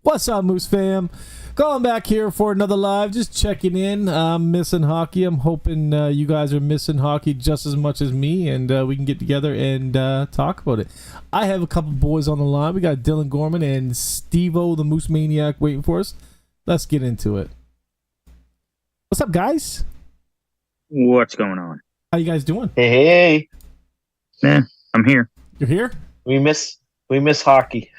What's up, Moose fam? Going back here for another live, just checking in. I'm missing hockey. I'm hoping you guys are missing hockey just as much as me, and we can get together and talk about it. I have a couple boys on the line. We got Dylan Gorman and Steve-O, the Moose Maniac, waiting for us. Let's get into it. What's up, guys? What's going on? How you guys doing? Hey. Yeah, I'm here. You're here? We miss hockey.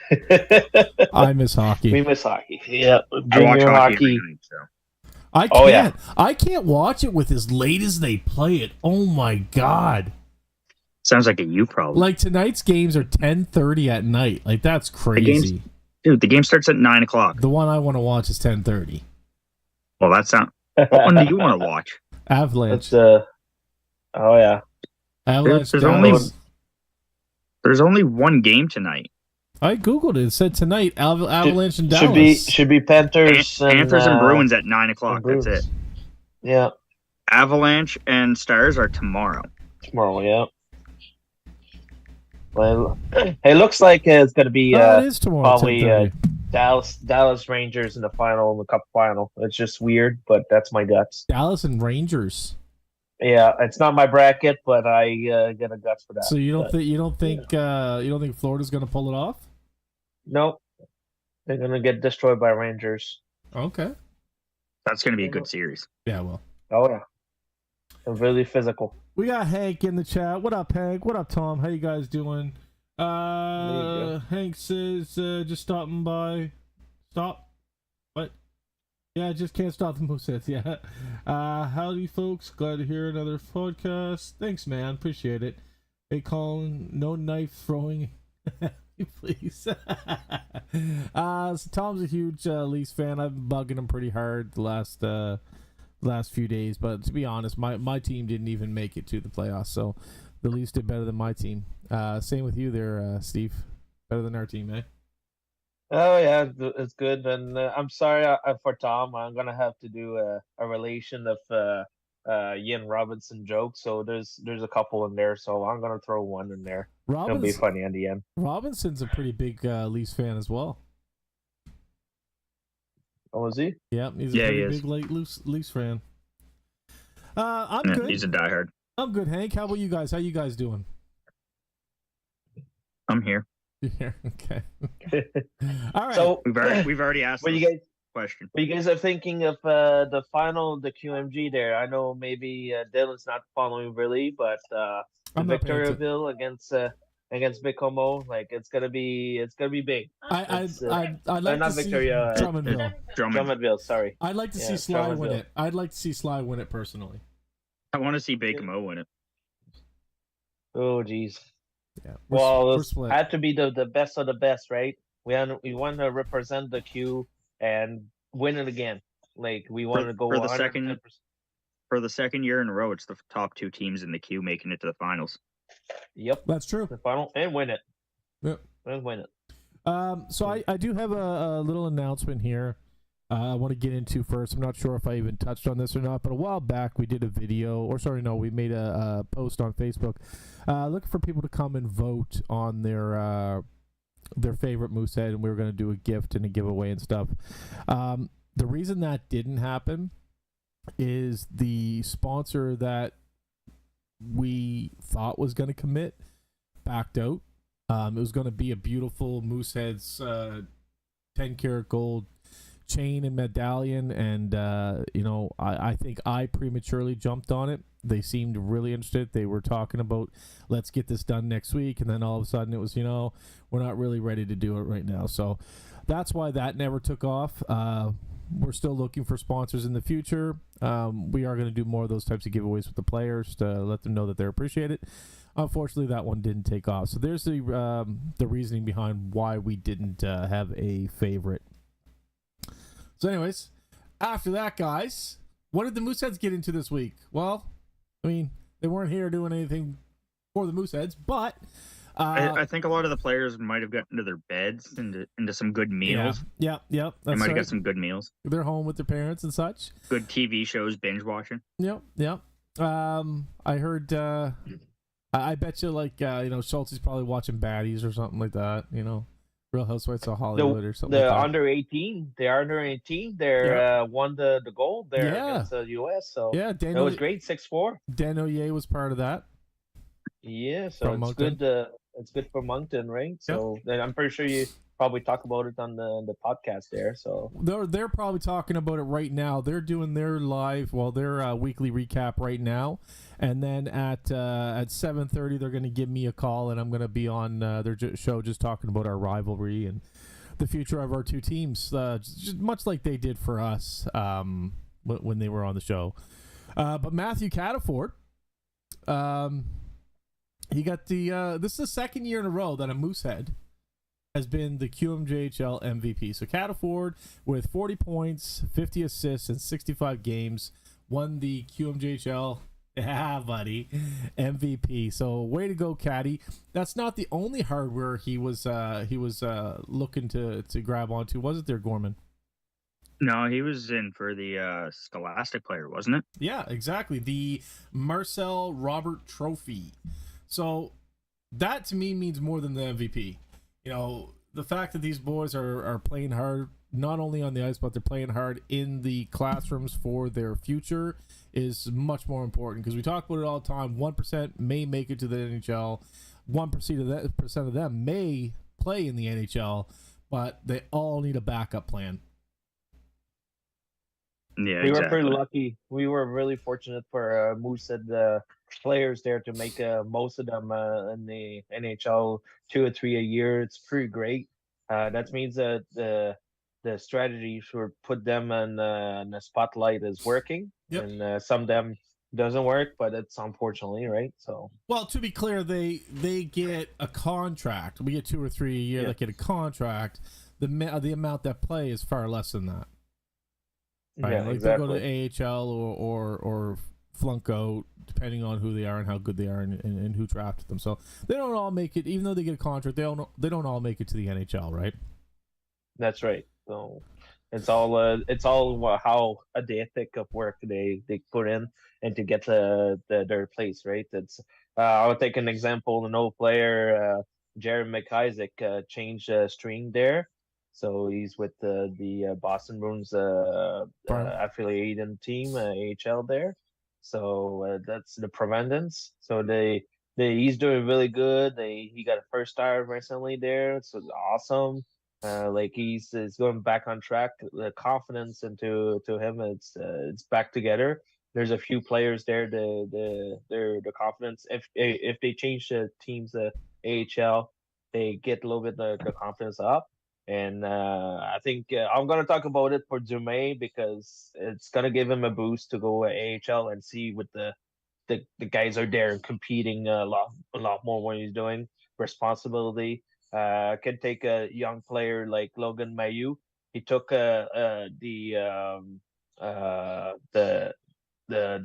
I miss hockey. We miss hockey. Yeah, I watch junior hockey hockey. every night, so. I Oh, can't. I can't watch it with as late as they play it. Oh my god! Sounds like a you problem. Like tonight's games are 10:30 at night. Like that's crazy. Dude, the game starts at 9 o'clock. The one I want to watch is 10:30. Well, that sounds. What one do you want to watch? Avalanche. That's oh yeah. Avalanche. There's Dallas. only one game tonight. I googled it. It said tonight Avalanche and Dallas. Should be Panthers Panthers and Bruins at 9 o'clock. That's it. Yeah, Avalanche and Stars are tomorrow. tomorrow. Yeah. Well, it looks like it's going to be it is tomorrow. probably 10:30. Dallas Rangers in the final, in the Cup final. It's just weird, but that's my guts. Dallas and Rangers. Yeah, it's not my bracket, but I get a guts for that. So you don't But, think you don't think Florida's going to pull it off? Nope, they're going to get destroyed by Rangers. Okay. That's going to be a good series. Yeah. Well. Oh yeah, they're really physical. We got Hank in the chat. What up, Hank? What up, Tom? How you guys doing? go. Hank says just stopping by. Stop. What? Yeah, I just can't stop the Mooseheads. Yeah. Howdy, folks. Glad to hear another podcast. Thanks, man. Appreciate it. Hey, Colin. No knife throwing. Please. So Tom's a huge Leafs fan. I've been bugging him pretty hard the last few days, but to be honest, my team didn't even make it to the playoffs, so the Leafs did better than my team. Same with you there, Steve. Better than our team, eh? Oh yeah, it's good. And I'm sorry for Tom. I'm gonna have to do a relation of Ian Robinson jokes. So there's a couple in there. So I'm gonna throw one in there. It'll be funny in the end. Robinson's a pretty big Leafs fan as well. Oh, is he? Yeah, he's a pretty big Leafs fan. I'm good. He's a diehard. I'm good, Hank. How about you guys? How you guys doing? I'm here. Yeah, okay. All right. So We've already asked what this you guys question. what you guys are thinking of the final, the QMG there? I know maybe Dylan's not following really, but the I'm not paying attention. Victoriaville against Baie-Comeau, like it's gonna be big. I'd like not to see Victoria, Drummondville. Drummondville, sorry. I'd like to see Sly win it. I'd like to see Sly win it personally. I want to see Baie-Comeau win it. Oh geez. Yeah. Well, split. it had to be the best of the best, right? We want to represent the Q and win it again. Like we want to go for the 110%. For the second year in a row. It's the top two teams in the Q making it to the finals. Yep, That's true. the final and win it. Yep. And win it. So I do have a little announcement here. I want to get into first. I'm not sure if I even touched on this or not, but a while back we did a video, we made a post on Facebook, looking for people to come and vote on their favorite Moosehead, and we were going to do a gift and a giveaway and stuff. The reason that didn't happen is the sponsor that we thought was going to commit backed out. It was going to be a beautiful Moosehead's 10-karat gold chain and medallion, and I think I prematurely jumped on it. They seemed really interested. They were talking about, let's get this done next week, and then all of a sudden it was, we're not really ready to do it right now. So that's why that never took off. We're still looking for sponsors in the future. We are going to do more of those types of giveaways with the players to let them know that they're appreciated. Unfortunately, that one didn't take off. So there's the reasoning behind why we didn't have a favorite. So anyways, after that, guys, what did the Mooseheads get into this week? Well, I mean, they weren't here doing anything for the Mooseheads, but I think a lot of the players might have gotten into their beds, into some good meals. Yeah. They might have got some good meals. They're home with their parents and such. Good TV shows, binge watching. Yep. I heard, I bet you, Schultz is probably watching Baddies or something like that, Real Housewives of Hollywood or something like that. Under 18, they're won the gold there against the US. So yeah, that was great, 6-4. Dan Oye was part of that. Yeah, so it's good. It's good for Moncton, right? So then I'm pretty sure probably talk about it on the podcast there. So They're probably talking about it right now. They're doing their their weekly recap right now, and then at 7:30 they're going to give me a call, and I'm going to be on their show just talking about our rivalry and the future of our two teams, just much like they did for us when they were on the show. But Matthew Cataford, he got this is the second year in a row that a Moosehead has been the QMJHL MVP. So Cataford, with 40 points, 50 assists, and 65 games, won the QMJHL buddy MVP. So way to go, Catty. That's not the only hardware he was looking to grab onto, was it there, Gorman? No, he was in for the Scholastic player, wasn't it? Yeah, exactly. The Marcel Robert Trophy. So that to me means more than the MVP. You know, the fact that these boys are playing hard, not only on the ice, but they're playing hard in the classrooms for their future is much more important, because we talk about it all the time. 1% may make it to the NHL. 1% of them may play in the NHL, but they all need a backup plan. Yeah, we exactly. were pretty lucky. We were really fortunate for Moosehead players there to make most of them in the NHL 2 or 3 a year. It's pretty great. That means that the strategy for put them in the spotlight is working, Yep. and some of them doesn't work, but it's unfortunately right. So, well, to be clear, they get a contract. We get 2 or 3 a year that get a contract. The amount that play is far less than that. Right? yeah, like exactly. they go to AHL or flunk out, depending on who they are and how good they are and who drafted them. So they don't all make it, even though they get a contract. They don't all make it to the NHL, right? That's right. So it's all how the ethic of work they put in and to get their place, right? It's I'll take an example. An old player, Jared McIsaac, changed string there. So he's with the Boston Bruins affiliated team, AHL there. So that's the Providence. So he's doing really good. He got a first star recently there, so it's awesome. Like he's going back on track. The confidence into him, it's back together. There's a few players there. The confidence. If they change the teams, AHL, they get a little bit the confidence up. And I think I'm gonna talk about it for Dumais, because it's gonna give him a boost to go AHL and see what the guys are there and competing a lot more when he's doing responsibility. Can take a young player like Logan Mailloux. He took the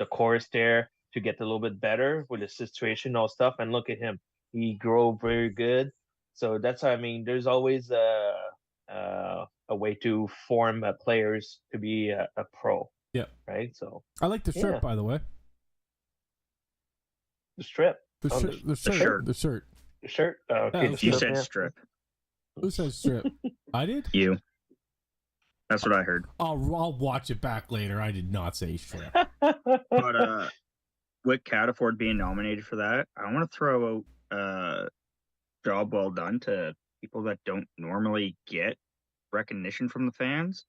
course there to get a little bit better with the situational stuff, and look at him. He grew very good. So that's what I mean. There's always a way to form players to be a pro. Yeah. Right. So I like the shirt, by the way. The strip. The shirt. The shirt. Okay, Yeah, You said strip. Who says strip? I did. You. That's what I heard. I'll watch it back later. I did not say strip. But with Cataford being nominated for that, I want to throw out job well done to people that don't normally get recognition from the fans.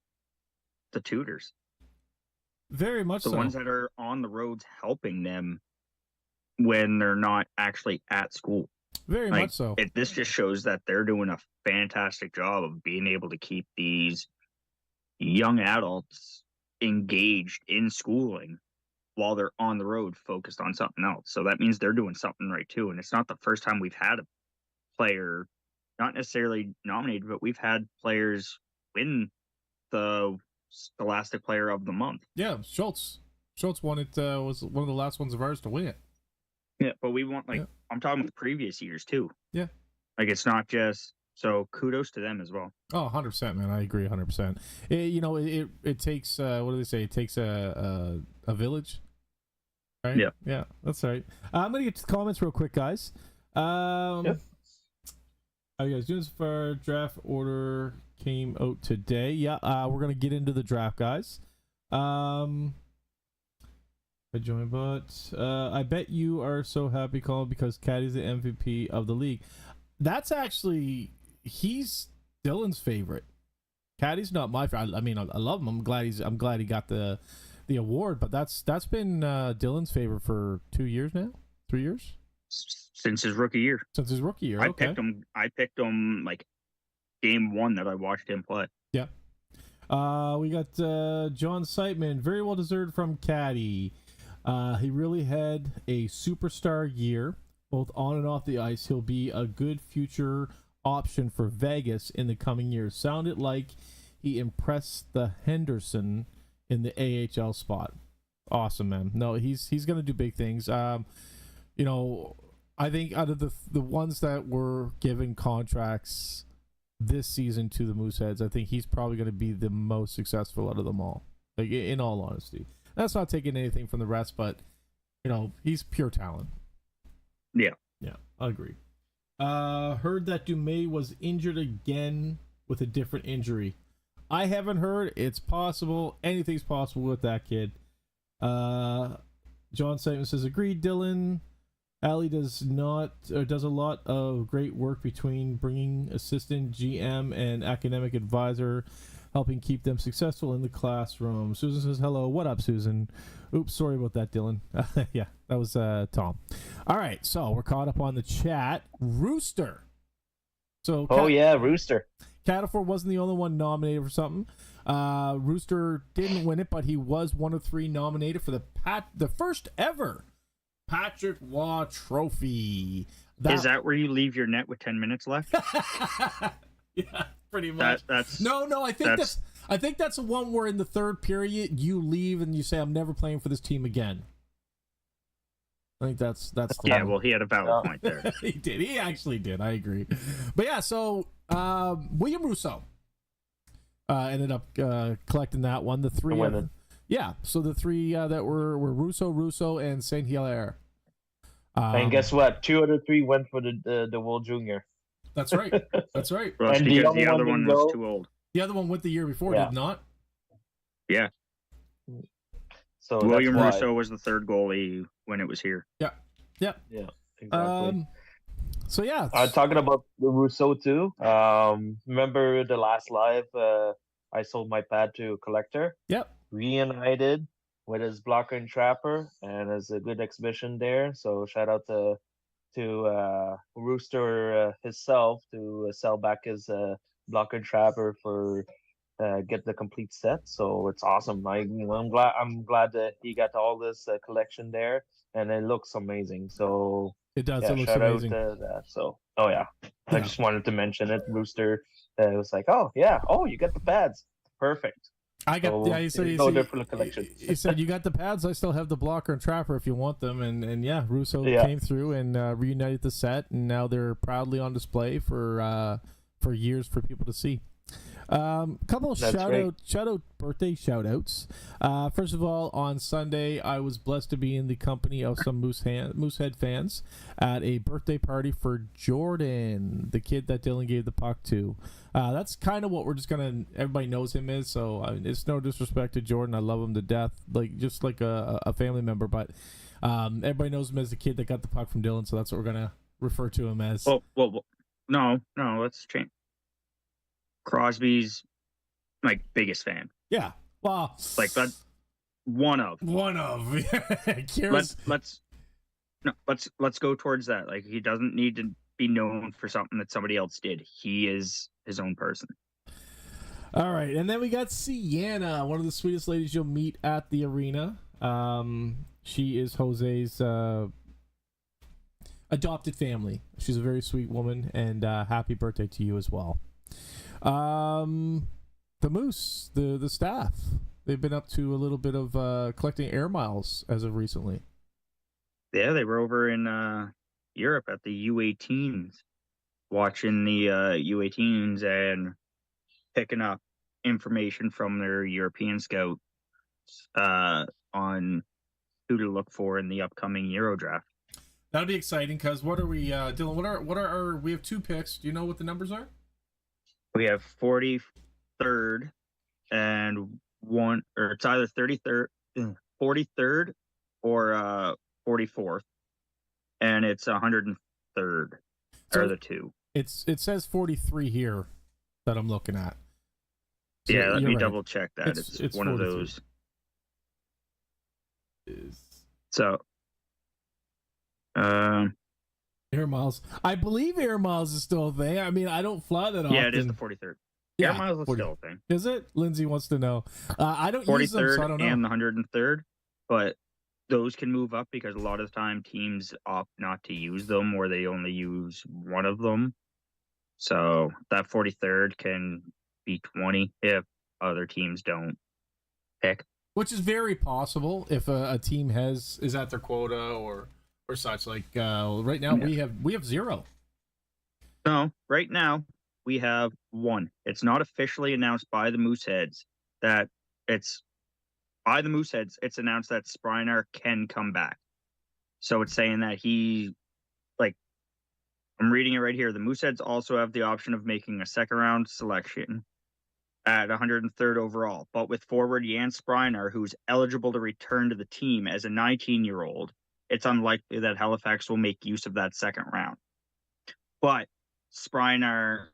The tutors. Very much The so. ones that are on the roads helping them when they're not actually at school. Very much so. This just shows that they're doing a fantastic job of being able to keep these young adults engaged in schooling while they're on the road focused on something else. So that means they're doing something right too. And it's not the first time we've had a player, not necessarily nominated, but we've had players win the Scholastic Player of the Month. Yeah, Schultz won it. Was one of the last ones of ours to win it. Yeah, but we want I'm talking with previous years too. Yeah, it's not just, so kudos to them as well. Oh, 100%, man. I agree 100%. It takes what do they say? It takes a village, right? Yeah, that's right. I'm gonna get to the comments real quick, guys. Yep. How you guys doing? For draft order came out today. Yeah, we're gonna get into the draft, guys. I joined, but I bet you are so happy, Colin, because Caddy's the MVP of the league. That's actually, he's Dylan's favorite. Caddy's not my favorite. I mean, I love him. I'm glad he got the award, but that's been Dylan's favorite for 2 years now, 3 years Since his rookie year. since his rookie year. I Okay. picked him like game one that I watched him play. Yeah. We got John Sightman, very well deserved from Caddy. He really had a superstar year, both on and off the ice. He'll be a good future option for Vegas in the coming years. Sounded like he impressed the Henderson in the AHL spot. Awesome, man. No, he's going to do big things. You know, I think out of the ones that were given contracts this season to the Mooseheads, I think he's probably going to be the most successful out of them all. Like, in all honesty, that's not taking anything from the rest, but you know, he's pure talent. Yeah, I agree. Heard that Dumais was injured again with a different injury. I haven't heard. It's possible. Anything's possible with that kid. John Simon says, agreed, Dylan. Ali does a lot of great work between bringing assistant GM and academic advisor, helping keep them successful in the classroom. Susan says, hello. What up, Susan? Oops, sorry about that, Dylan. Yeah, that was Tom. All right, so we're caught up on the chat. Rooster. So Rooster. Catafor wasn't the only one nominated for something. Rooster didn't win it, but he was one of 3 nominated for the first ever Patrick Waugh Trophy. Is that where you leave your net with 10 minutes left? Yeah, pretty much. No. I think that's the one where in the third period you leave and you say, "I'm never playing for this team again." I think that's the yeah. one. Well, he had a valid point there. He did. He actually did. I agree. But yeah, so William Russo ended up collecting that one. The 3. Yeah, so the 3 that were Russo, and Saint Hilaire. And guess what? 2 out of 3 went for the World Junior. That's right. That's right. Well, And because the the other other one one was go- too old. The other one went the year before, Yeah. did not? Yeah. So William that's why. Russo was the 3rd goalie when it was here. Yeah. Exactly. So yeah. Talking about the Rousseau too. Remember the last live? I sold my pad to a collector. Yep. Reunited with his blocker and trapper, and it's a good exhibition there. So shout out to Rooster himself to sell back his blocker and trapper for get the complete set. So it's awesome. I'm glad that he got all this collection there, and it looks amazing. So. It does. Yeah, It looks shout amazing. out to that. So, I just wanted to mention it. Rooster was like, oh, yeah. Oh, you got the pads. Perfect. I got. So, Yeah, he said. no different collection. He said you got the pads. I still have the blocker and trapper if you want them. And yeah, Russo came through and reunited the set, and now they're proudly on display for years for people to see. Couple of shout out birthday shout outs. First of all, on Sunday I was blessed to be in the company of some Moosehead fans at a birthday party for Jordan, the kid that Dylan gave the puck to. That's kind of what we're just gonna, everybody knows him as, so it's no disrespect to Jordan, I love him to death, like just like a family member, but everybody knows him as the kid that got the puck from Dylan, so that's what we're gonna refer to him as. Well, no, let's change. Crosby's like biggest fan. Yeah. Wow. Like that. One of. Kira's... Let's go towards that. Like, he doesn't need to be known for something that somebody else did. He is his own person. All right, and then we got Sienna, one of the sweetest ladies you'll meet at the arena. She is Jose's adopted family. She's a very sweet woman, and happy birthday to you as well. The Moose, the staff, they've been up to a little bit of collecting air miles as of recently. Yeah, they were over in Europe at the U18s, watching the U18s and picking up information from their European scouts on who to look for in the upcoming Euro draft. That'll be exciting because what are we, Dylan? What are our? We have 2 picks. Do you know what the numbers are? We have 43rd and one, or it's either 43rd or 44th, and it's 103rd. So are the 2. It says 43 here. that I'm looking at. So Yeah, let you're me right. double check that. It's one 43. of those. Is So, Air Miles? I believe Air Miles is still a thing. I mean, I don't fly that often. yeah, it is the 43rd. Air Miles is still a thing. Is it? Lindsay wants to know. I don't use them, so I don't know. and the 103rd, but those can move up because a lot of the time teams opt not to use them, or they only use one of them. So that 43rd can be 20 if other teams don't pick. Which is very possible if a team is at their quota or such. Like right now, we have 0. No, right now we have 1. It's not officially announced by the Mooseheads that it's by the Mooseheads. It's announced that Sprinar can come back. So it's saying that I'm reading it right here. The Mooseheads also have the option of making a second round selection at 103rd overall, but with forward Jan Sprinar, who's eligible to return to the team as a 19-year-old, it's unlikely that Halifax will make use of that second round. But Sprinar,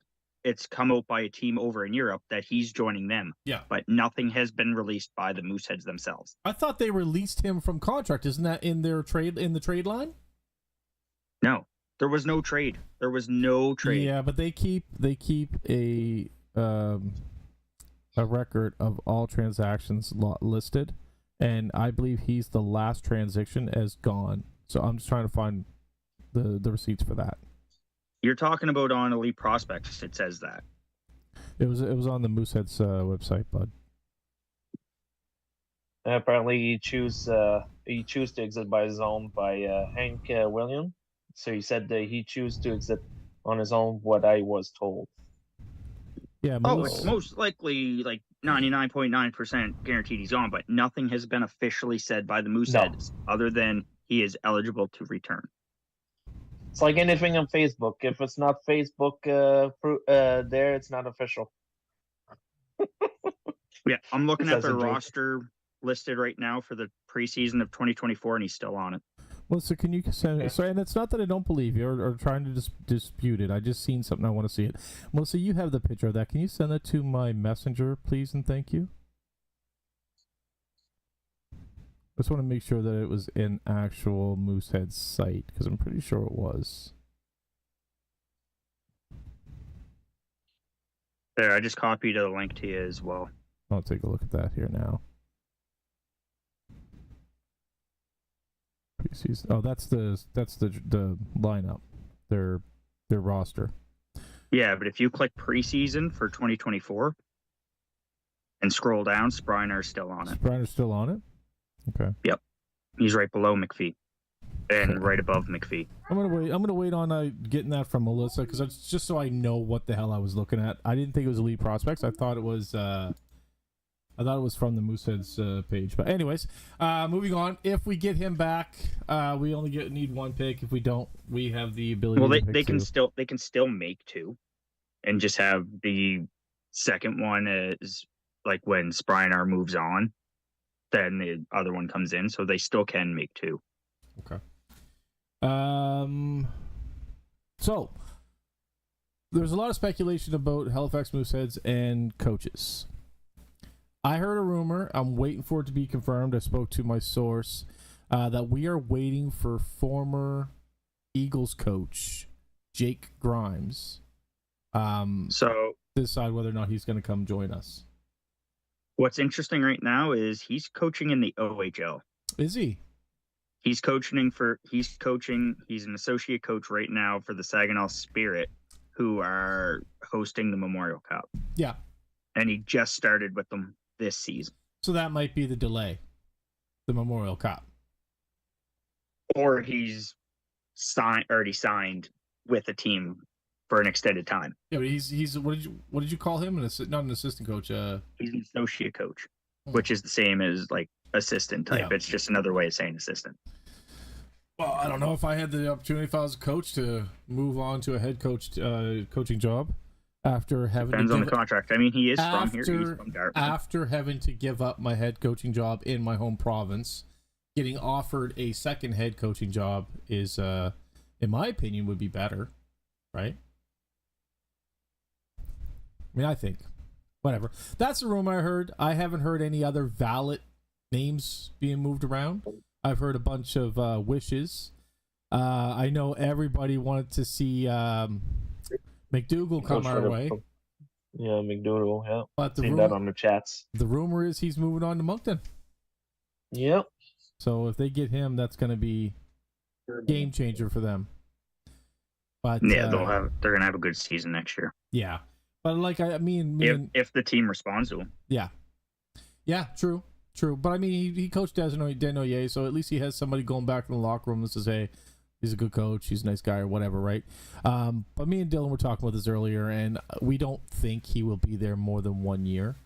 it's come out by a team over in Europe that he's joining them. Yeah. But nothing has been released by the Mooseheads themselves. I thought they released him from contract. Isn't that in the trade line? No, there was no trade. Yeah, but they keep a record of all transactions listed, and I believe he's the last transaction as gone. So I'm just trying to find the receipts for that. You're talking about on Elite Prospects. It says that. It was on the Mooseheads website, bud. Apparently, he choose to exit by his own by Hank William. So he said that he choose to exit on his own. What I was told. Yeah. It's most likely like 99.9% guaranteed he's on, but nothing has been officially said by the Mooseheads other than he is eligible to return. It's like anything on Facebook. If it's not Facebook there, it's not official. Yeah, I'm looking at That's the a joke. roster listed right now for the preseason of 2024, and he's still on it. Melissa, can you send it? So, and it's not that I don't believe you or trying to dispute it. I just seen something. I want to see it. Melissa, you have the picture of that. Can you send that to my messenger, please, and thank you? I just want to make sure that it was in actual Moosehead site, because I'm pretty sure it was. There, I just copied a link to you as well. I'll take a look at that here now. Preseason. Oh, that's the lineup. Their roster. Yeah, but if you click preseason for 2024 and scroll down, Sprinar's still on it. Sprinar's still on it? Okay. Yep. He's right below McPhee and right above McPhee. I'm gonna wait on getting that from Melissa, because it's just so I know what the hell I was looking at. I didn't think it was Elite Prospects. I thought it was from the Mooseheads page. But anyways, moving on. If we get him back, we only need 1 pick. If we don't, we have the ability. Well, to pick they can 2. still make 2, and just have the second one as like when Sprinar moves on, then the other one comes in. So they still can make 2. Okay. So there's a lot of speculation about Halifax Mooseheads and coaches. I heard a rumor. I'm waiting for it to be confirmed. I spoke to my source that we are waiting for former Eagles coach Jake Grimes So to decide whether or not he's going to come join us. what's interesting right now is he's coaching in the OHL. Is he? He's an associate coach right now for the Saginaw Spirit, who are hosting the Memorial Cup. Yeah. And he just started with them this season. So that might be the delay, the Memorial Cup. Or he's already signed with a team for an extended time. Yeah, but he's what did you call him? Not an assistant coach. He's an associate coach, which is the same as like assistant type. Yeah. It's just another way of saying assistant. Well, I don't know if I had the opportunity, if I was a coach, to move on to a head coach coaching job after having Depends on the contract. I mean, he is from here. He's from Dartmouth. After having to give up my head coaching job in my home province, getting offered a second head coaching job is, in my opinion, would be better, right? I mean, I think. Whatever. That's the rumor I heard. I haven't heard any other valid names being moved around. I've heard a bunch of wishes. I know everybody wanted to see McDougal come our way. Yeah, McDougal, yeah. But Seen that on the chats. The rumor is he's moving on to Moncton. Yep. So if they get him, that's going to be game changer for them. But yeah, they're gonna have a good season next year. Yeah, but like I mean, if the team responds to him. Yeah, true. But I mean, he coached Desnoyers, so at least he has somebody going back in the locker room that says, "Hey, he's a good coach, he's a nice guy," or whatever, right? But me and Dylan were talking about this earlier, and we don't think he will be there more than 1 year.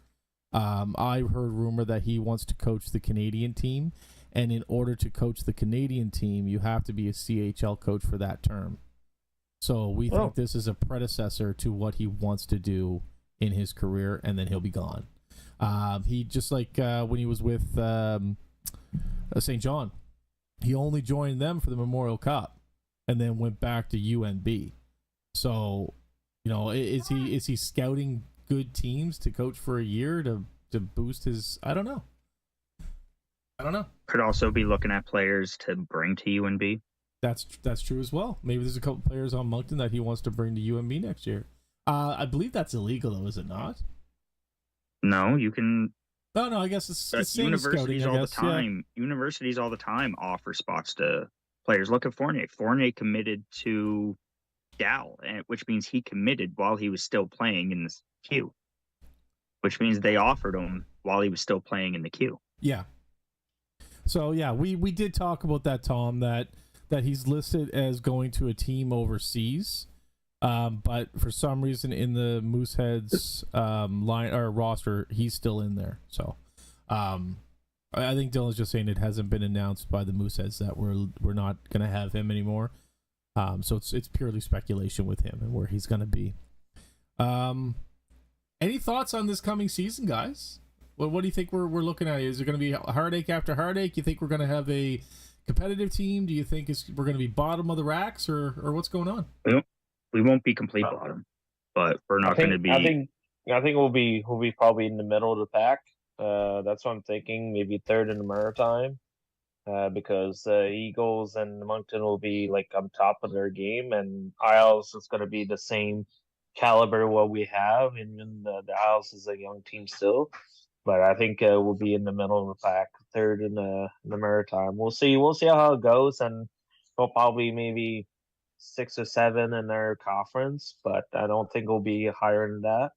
I heard rumor that he wants to coach the Canadian team, and in order to coach the Canadian team, you have to be a CHL coach for that term. So we think this is a predecessor to what he wants to do in his career, and then he'll be gone. He just like when he was with St. John, he only joined them for the Memorial Cup, and then went back to UNB. So, is he scouting good teams to coach for a year to boost his? I don't know. Could also be looking at players to bring to UNB. That's true as well. Maybe there's a couple players on Moncton that he wants to bring to UNB next year. I believe that's illegal, though, is it not? No, you can. No, I guess it's the same universities scouting, all the time. Yeah. Universities all the time offer spots to players. Look at Fournier. Fournier committed to Gal, which means he committed while he was still playing in the queue. Which means they offered him while he was still playing in the queue. Yeah. So yeah, we did talk about that, Tom. That he's listed as going to a team overseas, but for some reason in the Mooseheads line or roster, he's still in there. So I think Dylan's just saying it hasn't been announced by the Mooseheads that we're not gonna have him anymore. So it's purely speculation with him and where he's gonna be. Any thoughts on this coming season, guys? What do you think we're looking at? Is it going to be heartache after heartache? You think we're going to have a competitive team? Do you think we're going to be bottom of the racks, or what's going on? We won't be complete bottom, but we're not going to be. I think we'll be probably in the middle of the pack. That's what I'm thinking. Maybe third in the Maritime, because Eagles and Moncton will be like on top of their game, and Isles is going to be the same caliber what we have, and the Isles is a young team still. But I think we'll be in the middle of the pack, third in the Maritime. We'll see how it goes, and we'll probably maybe 6 or 7 in their conference, but I don't think we'll be higher than that.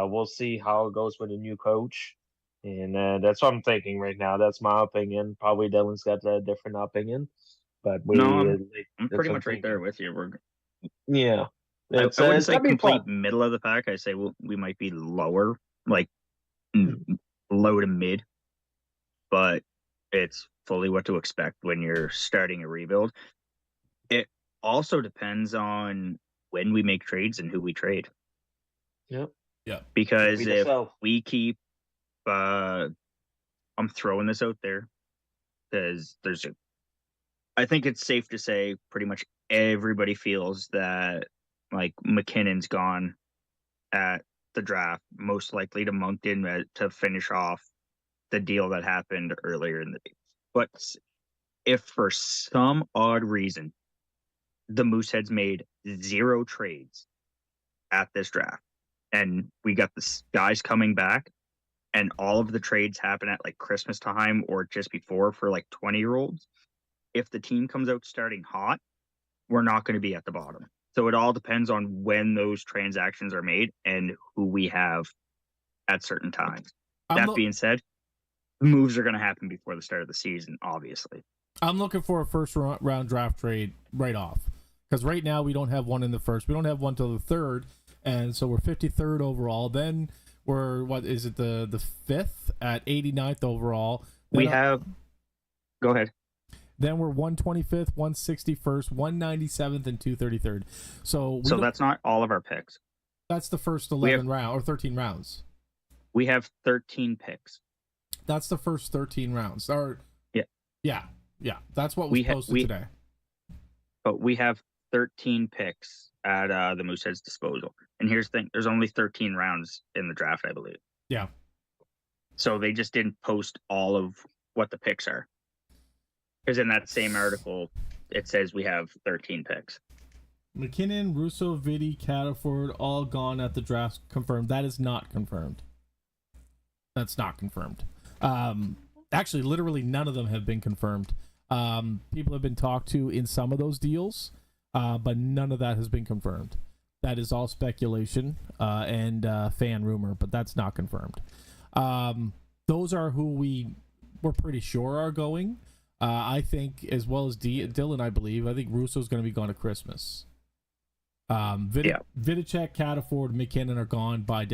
We'll see how it goes with a new coach, and that's what I'm thinking right now. That's my opinion. Probably Dylan's got a different opinion, but I'm pretty much right there with you. Yeah. I wouldn't say complete middle of the pack. I say we might be lower, like low to mid, but it's fully what to expect when you're starting a rebuild. It also depends on when we make trades and who we trade. Yep. Yeah. Because if we keep, I'm throwing this out there because I think it's safe to say pretty much everybody feels that like McKinnon's gone at the draft, most likely to Moncton to finish off the deal that happened earlier in the day. But if for some odd reason the Mooseheads made 0 trades at this draft, and we got the guys coming back, and all of the trades happen at like Christmas time or just before for like 20-year-olds, if the team comes out starting hot, we're not going to be at the bottom. So it all depends on when those transactions are made and who we have at certain times. That being said, moves are going to happen before the start of the season, obviously. I'm looking for a first round draft trade right off. Because right now we don't have one in the first. We don't have one till the third. And so we're 53rd overall. Then we're, what is it, the 5th at 89th overall. Then go ahead. Then we're 125th, 161st, 197th, and 233rd. So that's not all of our picks. That's the first 11 round or 13 rounds. We have 13 picks. That's the first 13 rounds. Yeah. That's what was posted today. But we have 13 picks at the Mooseheads' disposal, And here's the thing: there's only 13 rounds in the draft, I believe. Yeah. So they just didn't post all of what the picks are. Because in that same article, it says we have 13 picks. McKinnon, Russo, Vitti, Cataford, all gone at the draft. Confirmed. That is not confirmed. That's not confirmed. Actually, literally none of them have been confirmed. People have been talked to in some of those deals, but none of that has been confirmed. That is all speculation and fan rumor, but that's not confirmed. Those are who we're pretty sure are going. I think, as well as Dylan, I believe. I think Russo's going to be gone at Christmas. Vidicek, Cataford, McKinnon are gone by.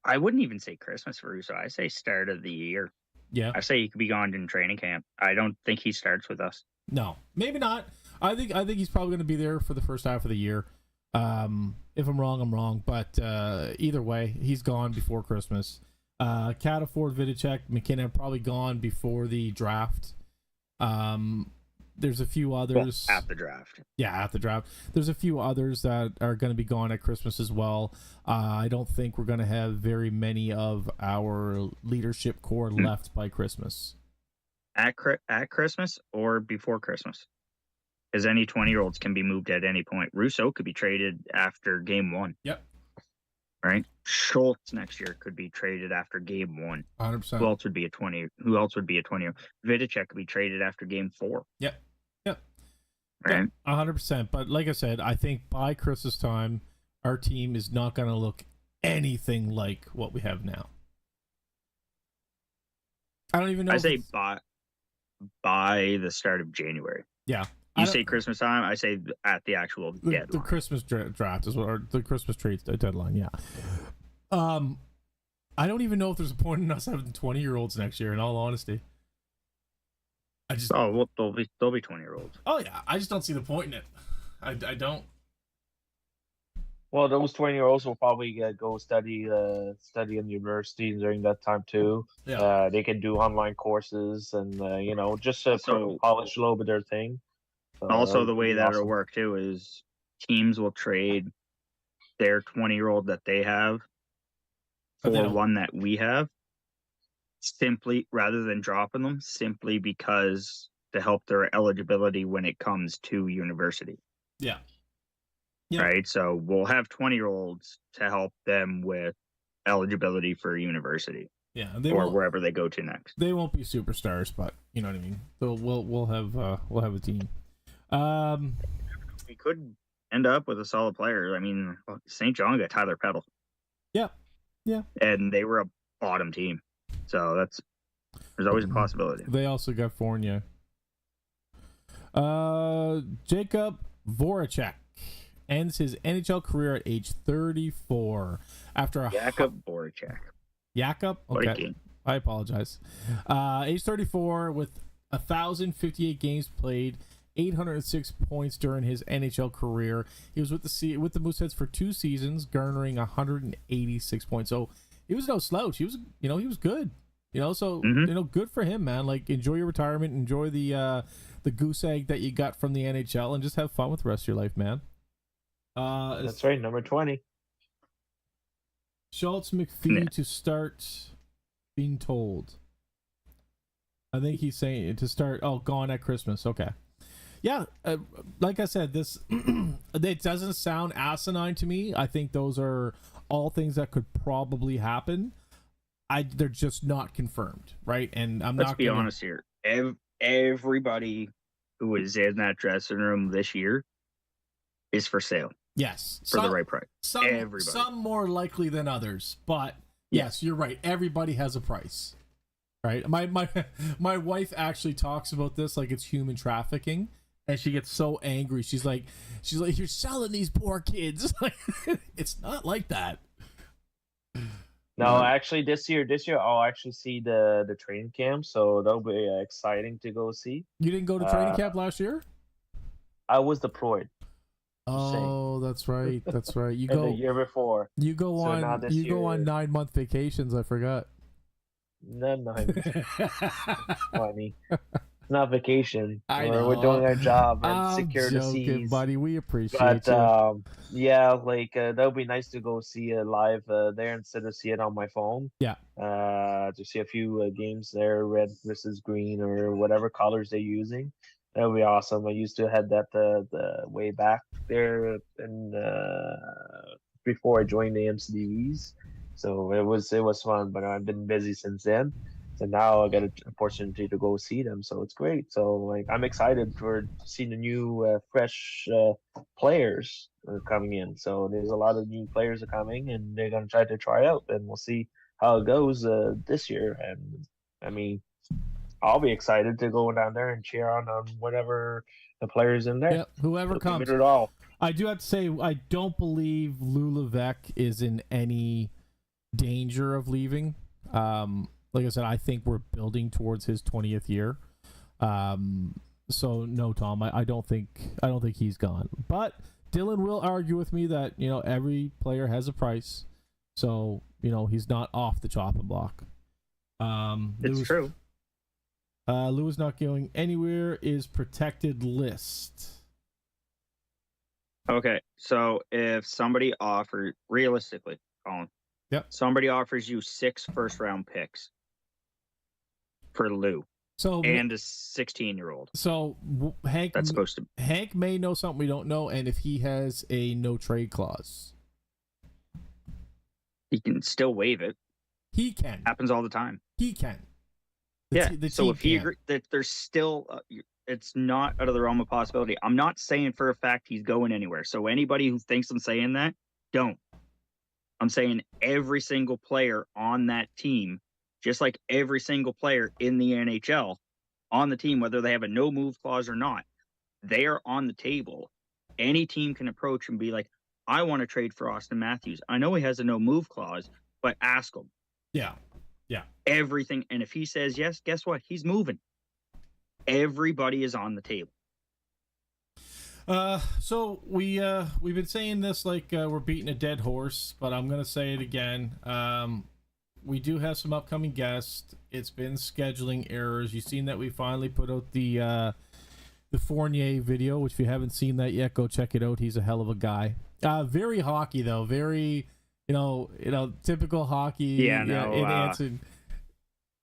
I wouldn't even say Christmas for Russo. I say start of the year. Yeah. I say he could be gone in training camp. I don't think he starts with us. No, maybe not. I think he's probably going to be there for the first half of the year. If I'm wrong, I'm wrong. But either way, he's gone before Christmas. Cataford, Vidicek, McKinnon probably gone before the draft. There's a few others at the draft. Yeah, at the draft. There's a few others that are going to be gone at Christmas as well. I don't think we're going to have very many of our leadership core left by Christmas. At Christmas or before Christmas? Because any 20-year-olds can be moved at any point. Russo could be traded after game 1. Yep. Right? Schultz next year could be traded after game 1. 100%. Who else would be a 20? Who else would be a 20? Vidicek could be traded after game 4. Yep. Right? 100%. But like I said, I think by Christmas time, our team is not going to look anything like what we have now. I don't even know. I say by the start of January. Yeah. You say Christmas time. I say at the actual deadline. The Christmas draft is what, or the Christmas trade deadline. Yeah. I don't even know if there's a point in us having 20-year-olds next year. In all honesty, well, they'll be 20-year-olds. Oh yeah, I just don't see the point in it. I don't. Well, those 20-year-olds will probably go study in university during that time too. Yeah. They can do online courses and just polish a little bit of their thing. Also, the way that it'll work too is teams will trade their 20-year-old that they have for one that we have, simply rather than dropping them, simply because to help their eligibility when it comes to university. Yeah. Right. So we'll have 20-year-olds to help them with eligibility for university. Yeah. Or wherever they go to next. They won't be superstars, but you know what I mean. So we'll have a team. We could end up with a solid player. I mean, St. John got Tyler Peddle. Yeah. Yeah. And they were a bottom team. So there's always a possibility. They also got Fournier. Jacob Voracek ends his NHL career at age 34 after Jakub Voracek. Jakub? Okay. I apologize. Age 34 with 1,058 games played, 806 points during his NHL career. He was with the Mooseheads for 2 seasons, garnering 186 points. So he was no slouch. He was good. So good for him, man. Like, enjoy your retirement, enjoy the goose egg that you got from the NHL, and just have fun with the rest of your life, man. That's right, number 20. Schultz McPhee to start being told. I think he's saying to start. Oh, gone at Christmas. Okay. Yeah, like I said, this it doesn't sound asinine to me. I think those are all things that could probably happen. They're just not confirmed, right? And Let's be honest here. Everybody who is in that dressing room this year is for sale. Yes, for the right price. Some more likely than others, but yes, you're right. Everybody has a price, right? My wife actually talks about this like it's human trafficking. And she gets so angry. She's like, you're selling these poor kids. It's not like that. No, actually, this year, I'll actually see the training camp, so that'll be exciting to go see. You didn't go to training camp last year? I was deployed. Oh, that's right. That's right. You go the year before. You go on 9-month vacations. I forgot. No, funny. It's not vacation. I We're doing know. our job and I'm secure the joking, seas. buddy. We appreciate But you. yeah, like that would be nice to go see it live there instead of see it on my phone. Yeah. To see a few games there, red versus green or whatever colors they're using. That would be awesome. I used to had that the way back there and before I joined the MCDVs, so it was fun. But I've been busy since then. So now I got an opportunity to go see them, so it's great. So like I'm excited for seeing the new fresh players coming in. So there's a lot of new players are coming, and they're gonna try out, and we'll see how it goes this year. And I mean, I'll be excited to go down there and cheer on whatever the players in there. Yep. Whoever Give comes. it all. I do have to say, I don't believe Lou Levesque is in any danger of leaving. Like I said, I think we're building towards his 20th year. So no, Tom, I don't think he's gone. But Dylan will argue with me that every player has a price, so he's not off the chopping block. It's true. Lou is not going anywhere. Is protected list. Okay, so if somebody realistically, Colin, yep, somebody offers you 6 first-round picks for Lou, and a 16-year-old. So Hank, that's supposed to. Hank may know something we don't know, and if he has a no trade clause, he can still waive it. He can. Happens all the time. He can. So if he agrees that there's still, it's not out of the realm of possibility. I'm not saying for a fact he's going anywhere. So anybody who thinks I'm saying that, don't. I'm saying every single player on that team, just like every single player in the NHL on the team, whether they have a no move clause or not, they are on the table. Any team can approach and be like, I want to trade for Austin Matthews. I know he has a no move clause, but ask him. Yeah. Everything. And if he says yes, guess what? He's moving. Everybody is on the table. So we've been saying this like we're beating a dead horse, but I'm gonna say it again. We do have some upcoming guests. It's been scheduling errors. You've seen that we finally put out the Fournier video, which if you haven't seen that yet, go check it out. He's a hell of a guy. Very hockey though. Very typical hockey. Yeah, no.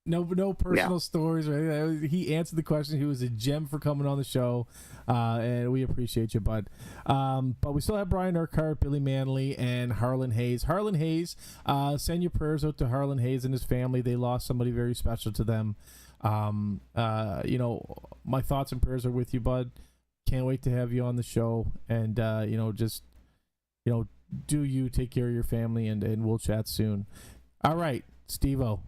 No personal stories, right? He answered the question. He was a gem for coming on the show, and we appreciate you, bud. But we still have Brian Urquhart, Billy Manley, and Harlan Hayes. Harlan Hayes, send your prayers out to Harlan Hayes and his family. They lost somebody very special to them. My thoughts and prayers are with you, bud. Can't wait to have you on the show, and do you take care of your family, and we'll chat soon. All right, Steve-O.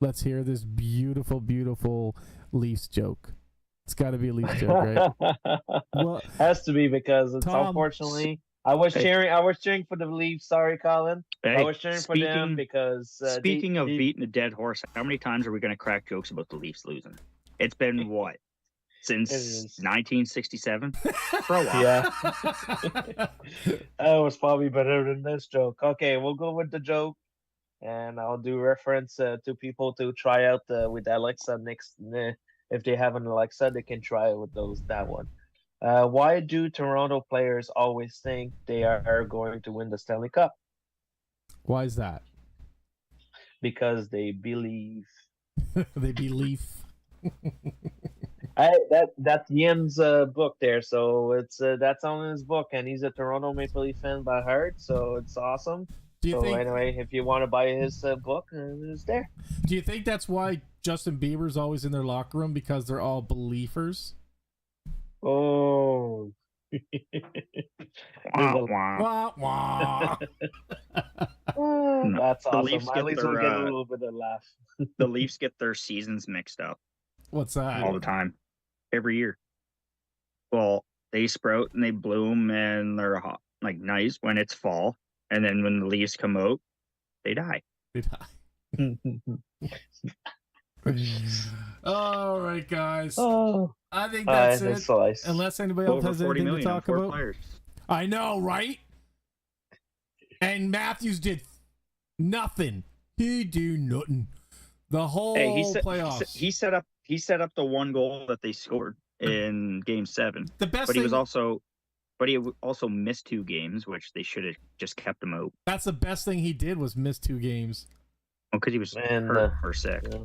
Let's hear this beautiful, beautiful Leafs joke. It's got to be a Leafs joke, right? Well, has to be because it's Tom, unfortunately I was cheering for the Leafs. Sorry, Colin. I was cheering for them because speaking of beating a dead horse, how many times are we going to crack jokes about the Leafs losing? It's been what? Since 1967? For a while. Yeah. That was probably better than this joke. Okay, we'll go with the joke. And I'll do reference to people to try out with Alexa next. If they have an Alexa, they can try it with that one. Why do Toronto players always think they are going to win the Stanley Cup? Why is that? Because they believe. They believe. That's Yin's book there, so that's on his book, and he's a Toronto Maple Leaf fan by heart, so it's awesome. Anyway, if you want to buy his book, it's there. Do you think that's why Justin Bieber's always in their locker room, because they're all believers? Oh. Wah, wah. That's awesome. Leafs At least we'll get a little bit of laugh. The Leafs get their seasons mixed up. What's that? All the time. Every year. Well, they sprout and they bloom and they're hot, like nice when it's fall. And then when the leaves come out, they die. All right, guys. Oh, I think that's it. Nice. Unless anybody else has anything to talk about. Players. I know, right? And Matthews did nothing. He do nothing. The whole playoffs. He set up he set up the one goal that they scored in Game 7. The best But he was thing- also, but he also missed 2 games, which they should have just kept him out. That's the best thing he did was miss 2 games. Oh, because he was And, hurt or sick. Yeah.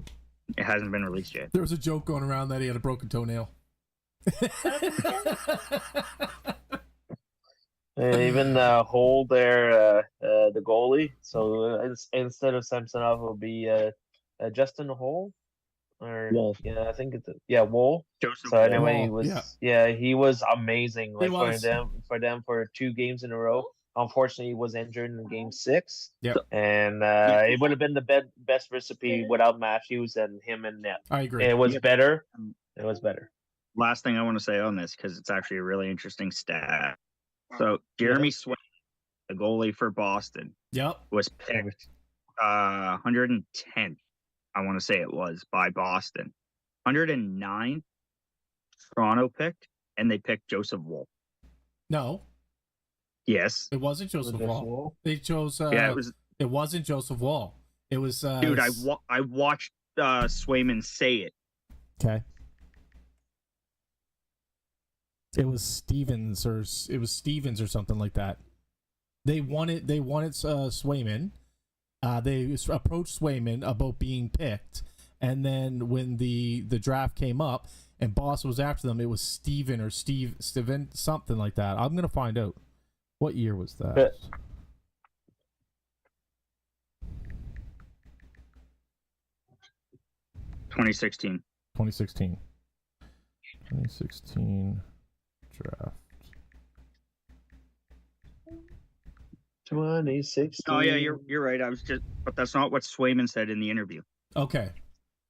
It hasn't been released yet. There was a joke going around that he had a broken toenail. And even hold there the goalie. So instead of Samsonov, will be Justin Hole, or Wool. yeah, I think it's Wool. Joseph So anyway, he Wool, was yeah. he was amazing. Like was. for them for 2 games in a row. Unfortunately, he was injured in Game 6. Yep. And it would have been the best recipe without Matthews and him in net. I agree. It was better. It was better. Last thing I want to say on this, because it's actually a really interesting stat. So Jeremy Swayman, the goalie for Boston, Yep. was picked 110th, I want to say it was, by Boston. 109 Toronto picked, and they picked Joseph Wool. No, Yes. it wasn't Joseph Wall. They chose. Yeah, it was. It wasn't Joseph Wall. It was. Dude, I watched Swayman say it. Okay. It was Stevens or something like that. They wanted Swayman. They approached Swayman about being picked, and then when the draft came up and Boss was after them, it was Steven something like that. I'm gonna find out. What year was that? 2016. 2016 draft. 2016. Oh yeah, you're right. But that's not what Swayman said in the interview. Okay.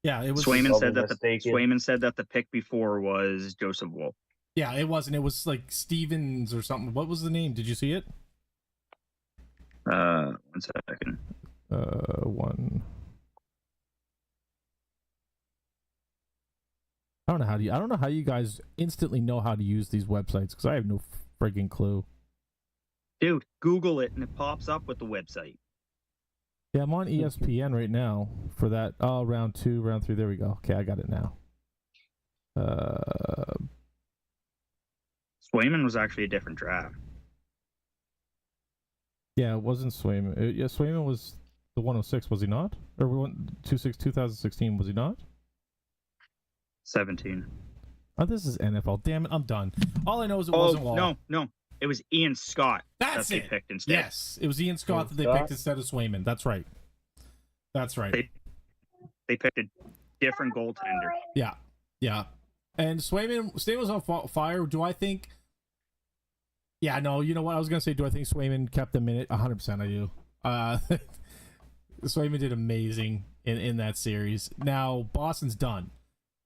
Yeah, it was Swayman said that mistaken. Swayman said that the pick before was Joseph Wool. Yeah, it wasn't. It was like Stevens or something. What was the name? Did you see it? 1 second. One. I don't know how you guys instantly know how to use these websites, because I have no friggin' clue. Dude, Google it and it pops up with the website. Yeah, I'm on ESPN right now for that. Oh, round 2, round 3. There we go. Okay, I got it now. Swayman was actually a different draft. Yeah, it wasn't Swayman. Yeah, Swayman was the 106, was he not? Or 2016, was he not? 17. Oh, this is NFL. Damn it, I'm done. All I know is it wasn't Wall. No. It was Ian Scott That's that it. they picked instead. Yes, it was Ian Scott that they Scott? picked instead of Swayman. That's right. They picked a different goaltender. Yeah. And Swayman was on fire. Do I think? Yeah, no. You know what I was gonna say? Do I think Swayman kept a minute? 100% I do. Swayman did amazing in that series. Now Boston's done.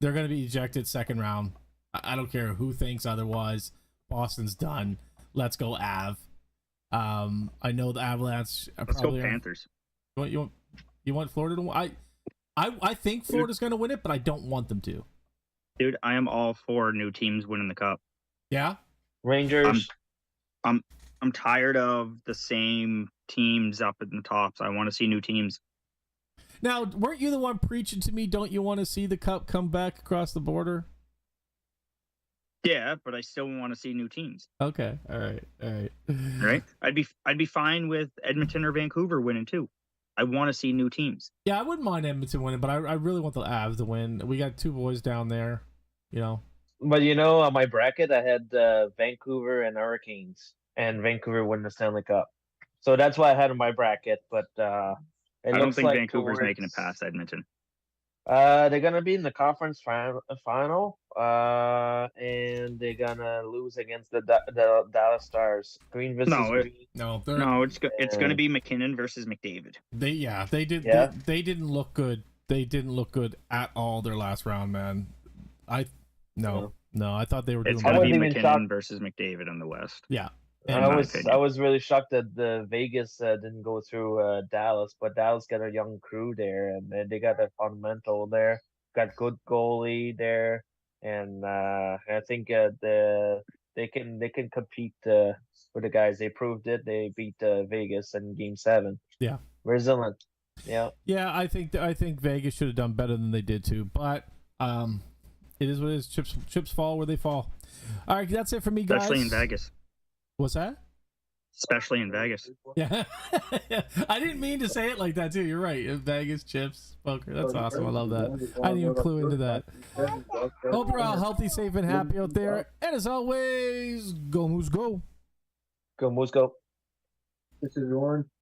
They're gonna be ejected second round. I don't care who thinks otherwise. Boston's done. Let's go Av. I know the Avalanche. Let's go Panthers. You want Florida to win? I think Florida's going to win it, but I don't want them to. Dude, I am all for new teams winning the cup. Yeah? Rangers. I'm tired of the same teams up at the tops. I want to see new teams. Now, weren't you the one preaching to me, don't you want to see the cup come back across the border? Yeah, but I still want to see new teams. Okay. All right. Right? I'd be fine with Edmonton or Vancouver winning too. I want to see new teams. Yeah, I wouldn't mind Edmonton winning, but I really want the Avs to win. We got 2 boys down there, you know. But on my bracket, I had Vancouver and Hurricanes, and Vancouver won the Stanley Cup. So that's why I had in my bracket. But I don't think like Vancouver's making it past Edmonton. They're gonna be in the conference final, and they're gonna lose against the Dallas Stars. Green versus Green. No, it's going to be McKinnon versus McDavid. They didn't look good. They didn't look good at all their last round, man. I thought they were doing It's going to be even McKinnon shocked. versus McDavid on the West. Yeah. I was really shocked that the Vegas didn't go through Dallas, but Dallas got a young crew there, and they got a fundamental there. Got good goalie there, and I think they can compete with the guys. They proved it. They beat Vegas in Game 7. Yeah, resilient. Yeah. Yeah, I think Vegas should have done better than they did too, but It is what it is. Chips fall where they fall. All right, that's it for me, guys. Especially in Vegas. What's that? Especially in Vegas. Yeah. I didn't mean to say it like that too. You're right. Vegas, chips, poker. That's awesome. I love that. I didn't even clue into that. Hope you're all healthy, safe, and happy out there. And as always, go Moose go. Go Moose go. This is Warren.